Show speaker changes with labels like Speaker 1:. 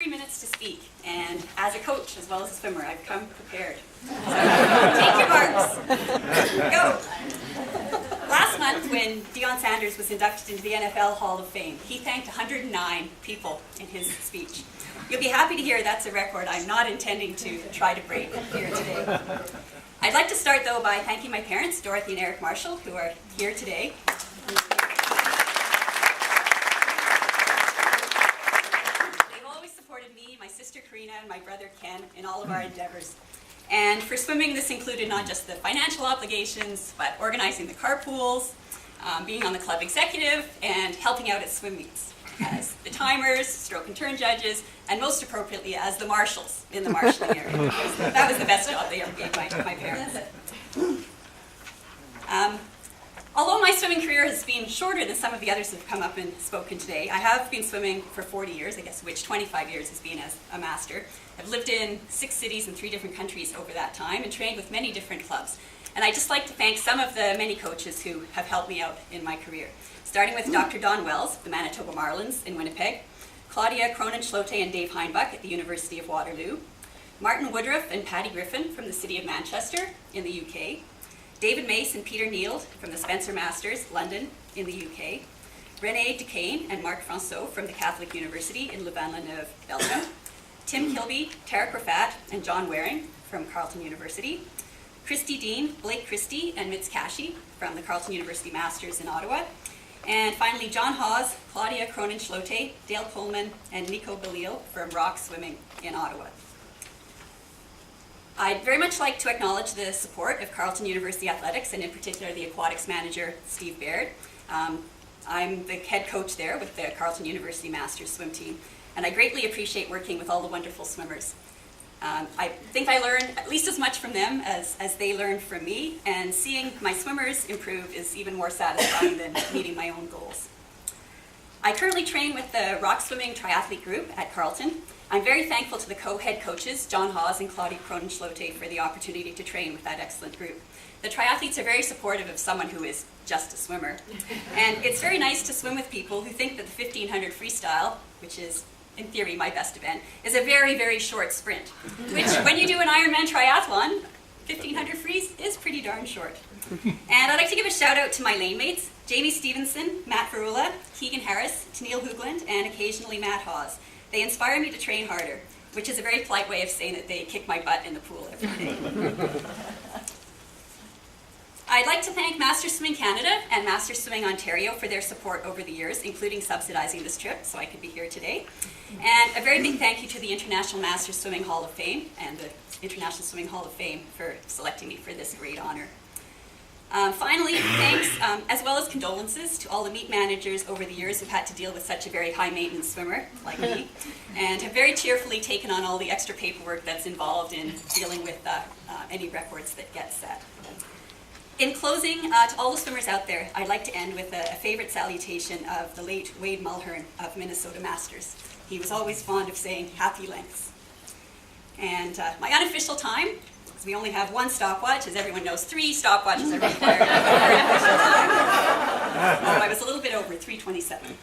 Speaker 1: 3 minutes to speak, and as a coach as well as a swimmer, I've come prepared. So take your marks. Go. Last month, when Deion Sanders was inducted into the NFL Hall of Fame, he thanked 109 people in his speech. You'll be happy to hear that's a record I'm not intending to try to break here today. I'd like to start, though, by thanking my parents, Dorothy and Eric Marshall, who are here today. My sister Karina and my brother Ken in all of our endeavors. And for swimming, this included not just the financial obligations, but organizing the carpools, being on the club executive, and helping out at swim meets as the timers, stroke and turn judges, and most appropriately as the marshals in the marshalling area. That was the best job they ever gave my parents. Although my swimming career has been shorter than some of the others who have come up and spoken today, I have been swimming for 40 years, I guess, which 25 years has been as a master. I've lived in 6 cities and 3 different countries over that time and trained with many different clubs. And I'd just like to thank some of the many coaches who have helped me out in my career, starting with Dr. Don Wells, the Manitoba Marlins in Winnipeg, Claudia Cronin-Schlote and Dave Heinbuch at the University of Waterloo, Martin Woodruff and Patty Griffin from the City of Manchester in the UK, David Mace and Peter Neild from the Spencer Masters, London, in the UK, René Duquesne and Marc François from the Catholic University in Louvain-la-Neuve, Belgium, Tim Kilby, Tarek Rafat, and John Waring from Carleton University, Christy Dean, Blake Christie, and Mitz Kashi from the Carleton University Masters in Ottawa, and finally John Hawes, Claudia Cronin-Schlote, Dale Pullman, and Nico Belil from Rock Swimming in Ottawa. I'd very much like to acknowledge the support of Carleton University Athletics, and in particular the aquatics manager, Steve Baird. I'm the head coach there with the Carleton University Masters swim team, and I greatly appreciate working with all the wonderful swimmers. I think I learn at least as much from them as they learn from me, and seeing my swimmers improve is even more satisfying than meeting my own goals. I currently train with the Rock Swimming Triathlete Group at Carleton. I'm very thankful to the co-head coaches, John Hawes and Claudia Cronin-Schlote, for the opportunity to train with that excellent group. The triathletes are very supportive of someone who is just a swimmer. And it's very nice to swim with people who think that the 1500 freestyle, which is, in theory, my best event, is a very, very short sprint, which, when you do an Ironman triathlon, 1500 frees is pretty darn short. And I'd like to give a shout out to my lane mates, Jamie Stevenson, Matt Varula, Keegan Harris, Tennille Hoogland, and occasionally Matt Hawes. They inspire me to train harder, which is a very polite way of saying that they kick my butt in the pool every day. I'd like to thank Masters Swimming Canada and Masters Swimming Ontario for their support over the years, including subsidizing this trip so I could be here today. And a very big thank you to the International Masters Swimming Hall of Fame and the International Swimming Hall of Fame for selecting me for this great honor. Finally, thanks, as well as condolences to all the meet managers over the years who've had to deal with such a very high-maintenance swimmer like me, and have very cheerfully taken on all the extra paperwork that's involved in dealing with any records that get set. In closing, to all the swimmers out there, I'd like to end with a favorite salutation of the late Wade Mulhern of Minnesota Masters. He was always fond of saying, "Happy lengths." And my unofficial time, because we only have 1 stopwatch, as everyone knows, 3 stopwatches are required for an official time. I was a little bit over 3:27.